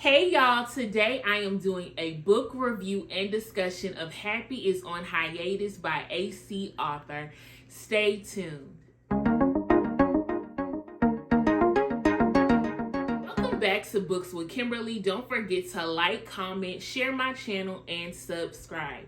Hey y'all, today I am doing a book review and discussion of Happy is on Hiatus by AC author. Stay tuned. Welcome back to Books with Kimberly. Don't forget to like, comment, share my channel, and subscribe.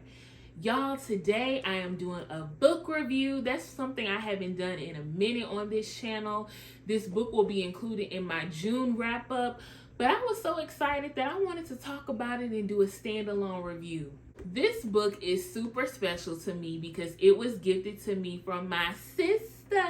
Y'all, today I am doing a book review. That's something I haven't done in a minute on this channel. This book will be included in my June wrap-up. But I was so excited that I wanted to talk about it and do a standalone review. This book is super special to me because it was gifted to me from my sister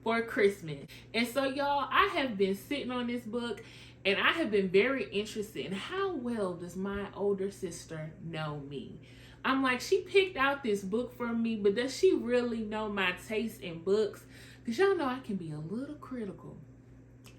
for Christmas. And so y'all, I have been sitting on this book and I have been very interested in how well does my older sister know me. I'm like, she picked out this book for me, but does she really know my taste in books? Because y'all know I can be a little critical.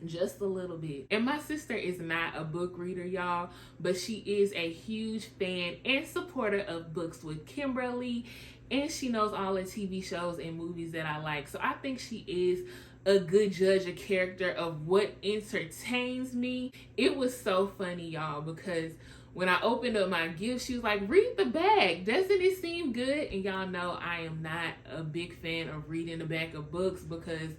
Just a little bit. And my sister is not a book reader, y'all, but she is a huge fan and supporter of Books with Kimberly, and she knows all the TV shows and movies that I like. So I think she is a good judge of character of what entertains me. It was so funny, y'all, because when I opened up my gift, she was like, read the back. Doesn't it seem good? And y'all know I am not a big fan of reading the back of books because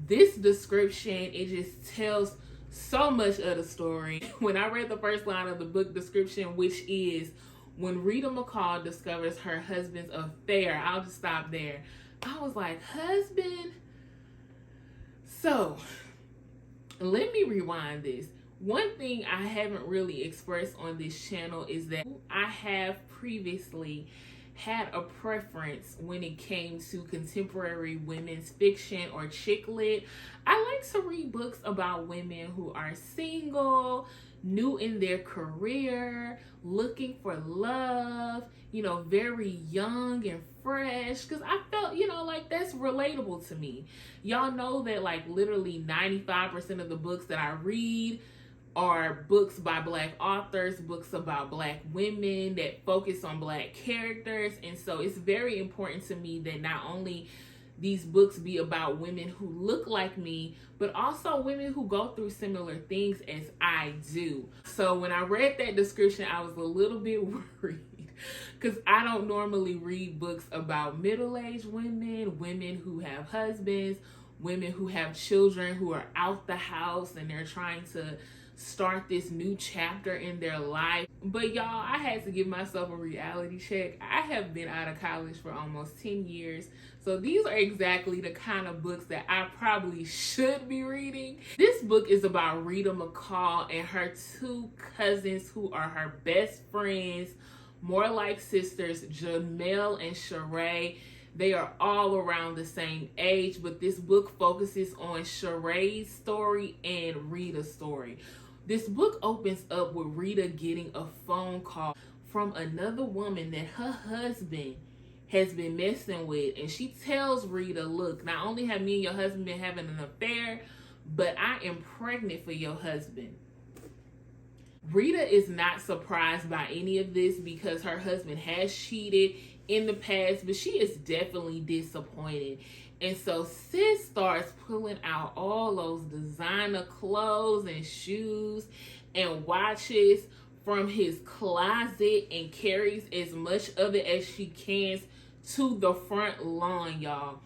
this description, it just tells so much of the story. When I read the first line of the book description, which is when Rita McCall discovers her husband's affair, I'll just stop there. I was like, husband? So, let me rewind this. One thing I haven't really expressed on this channel is that I have previously had a preference when it came to contemporary women's fiction or chick lit. I like to read books about women who are single, new in their career, looking for love, very young and fresh, because I felt, like that's relatable to me. Y'all know that like literally 95% of the books that I read are books by Black authors, books about Black women that focus on Black characters. And so it's very important to me that not only these books be about women who look like me, but also women who go through similar things as I do. So when I read that description, I was a little bit worried because I don't normally read books about middle-aged women, women who have husbands, women who have children who are out the house and they're trying to start this new chapter in their life. But y'all, I had to give myself a reality check. I have been out of college for almost 10 years. So these are exactly the kind of books that I probably should be reading. This book is about Rita McCall and her two cousins who are her best friends, more like sisters, Jamel and Sheree. They are all around the same age, but this book focuses on Sheree's story and Rita's story. This book opens up with Rita getting a phone call from another woman that her husband has been messing with. And she tells Rita, look, not only have me and your husband been having an affair, but I am pregnant for your husband. Rita is not surprised by any of this because her husband has cheated in the past, but she is definitely disappointed. And so sis starts pulling out all those designer clothes and shoes and watches from his closet and carries as much of it as she can to the front lawn, y'all.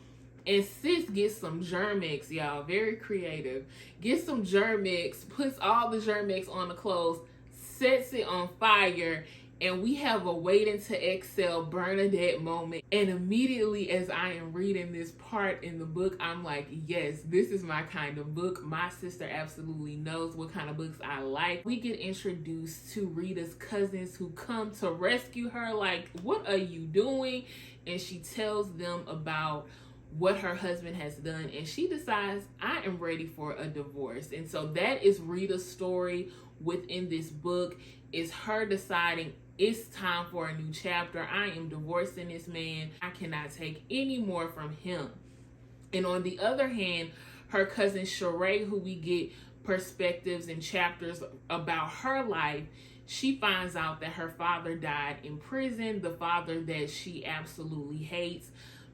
And sis gets some Germex, y'all, very creative. Gets some Germex, puts all the Germex on the clothes, sets it on fire, and we have a waiting to exhale Bernadette moment. And immediately as I am reading this part in the book, I'm like, yes, this is my kind of book. My sister absolutely knows what kind of books I like. We get introduced to Rita's cousins who come to rescue her. Like, what are you doing? And she tells them about what her husband has done. And she decides, I am ready for a divorce. And so that is Rita's story within this book. Is her deciding it's time for a new chapter. I am divorcing this man. I cannot take any more from him. And on the other hand, her cousin Sheree, who we get perspectives and chapters about her life, she finds out that her father died in prison, the father that she absolutely hates.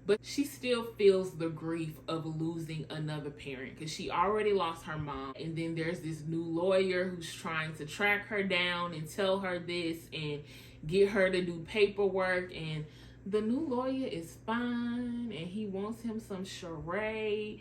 but she still feels the grief of losing another parent because she already lost her mom. And then there's this new lawyer who's trying to track her down and tell her this and get her to do paperwork. And the new lawyer is fine and he wants him some charade.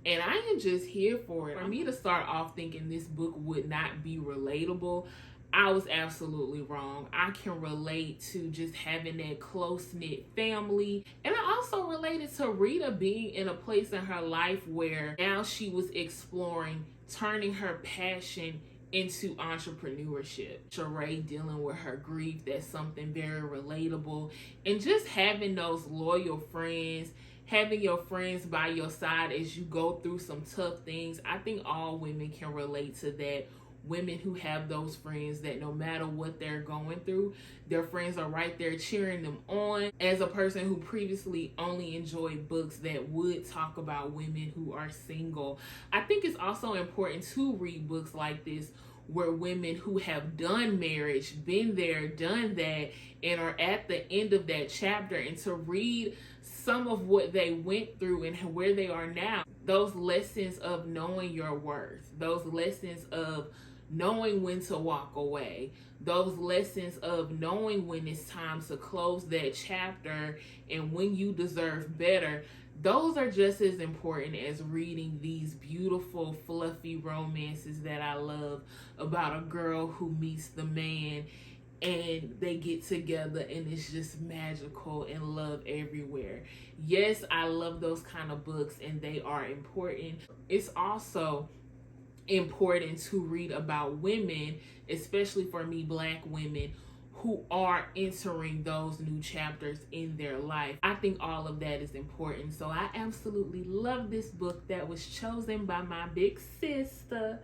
And I am just here for it. For me to start off thinking this book would not be relatable, I was absolutely wrong. I can relate to just having that close-knit family. And I also related to Rita being in a place in her life where now she was exploring turning her passion into entrepreneurship. Sheree dealing with her grief, that's something very relatable. And just having those loyal friends, having your friends by your side as you go through some tough things. I think all women can relate to that. Women who have those friends that no matter what they're going through, their friends are right there cheering them on. As a person who previously only enjoyed books that would talk about women who are single, I think it's also important to read books like this where women who have done marriage, been there, done that, and are at the end of that chapter, and to read some of what they went through and where they are now. Those lessons of knowing your worth, those lessons of knowing when to walk away, those lessons of knowing when it's time to close that chapter and when you deserve better. Those are just as important as reading these beautiful, fluffy romances that I love about a girl who meets the man and they get together and it's just magical and love everywhere. Yes, I love those kind of books and they are important. It's also important to read about women, especially for me, Black women, who are entering those new chapters in their life. I think all of that is important. So I absolutely love this book that was chosen by my big sister,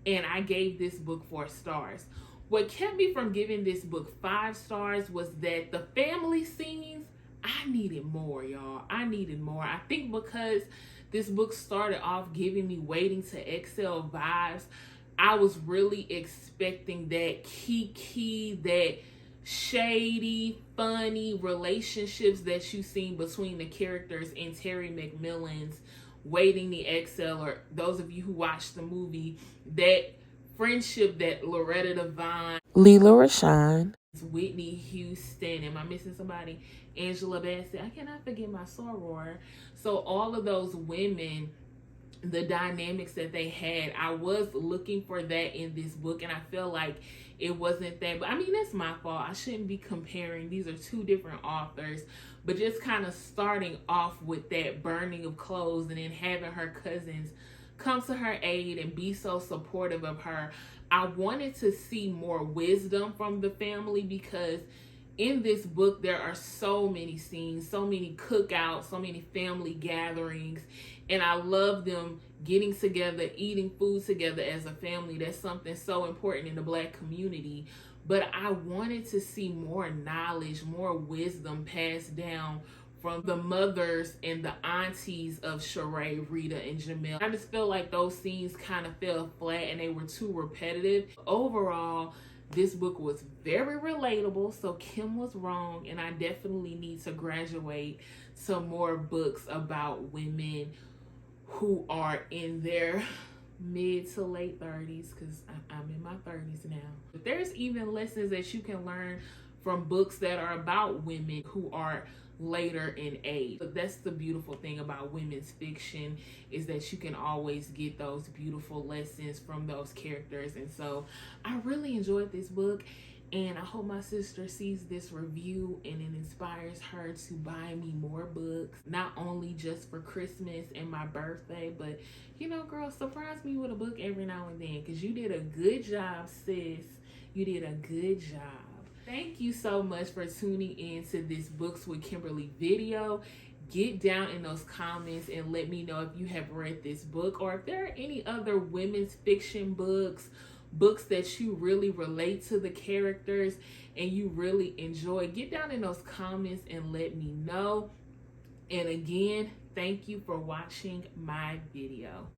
and I gave this book 4 stars. What kept me from giving this book 5 stars was that the family scenes, I needed more, y'all. I needed more. I think because this book started off giving me Waiting to Exhale vibes, I was really expecting that kiki, that shady, funny relationships that you've seen between the characters in Terry McMillan's Waiting to Exhale, or those of you who watched the movie, that friendship that Loretta Devine, Leela Rashawn, Whitney Houston, am I missing somebody? Angela Bassett, I cannot forget my soror. So all of those women, the dynamics that they had, I was looking for that in this book, and I feel like it wasn't that. But I mean, that's my fault. I shouldn't be comparing. These are 2 different authors. But just kind of starting off with that burning of clothes and then having her cousins come to her aid and be so supportive of her. I wanted to see more wisdom from the family because in this book there are so many scenes, so many cookouts, so many family gatherings, and I love them getting together, eating food together as a family. That's something so important in the Black community. But I wanted to see more knowledge, more wisdom passed down from the mothers and the aunties of Sheree, Rita, and Jamil. I just feel like those scenes kind of fell flat and they were too repetitive. Overall, this book was very relatable, so Kim was wrong, and I definitely need to graduate to more books about women who are in their mid to late 30s, because I'm in my 30s now. But there's even lessons that you can learn from books that are about women who are later in age. But that's the beautiful thing about women's fiction, is that you can always get those beautiful lessons from those characters. And so I really enjoyed this book, and I hope my sister sees this review and it inspires her to buy me more books, not only just for Christmas and my birthday, but you know, girl, surprise me with a book every now and then, because you did a good job, sis. You did a good job. Thank you so much for tuning in to this Books with Kimberly video. Get down in those comments and let me know if you have read this book, or if there are any other women's fiction books that you really relate to the characters and you really enjoy. Get down in those comments and let me know. And again, thank you for watching my video.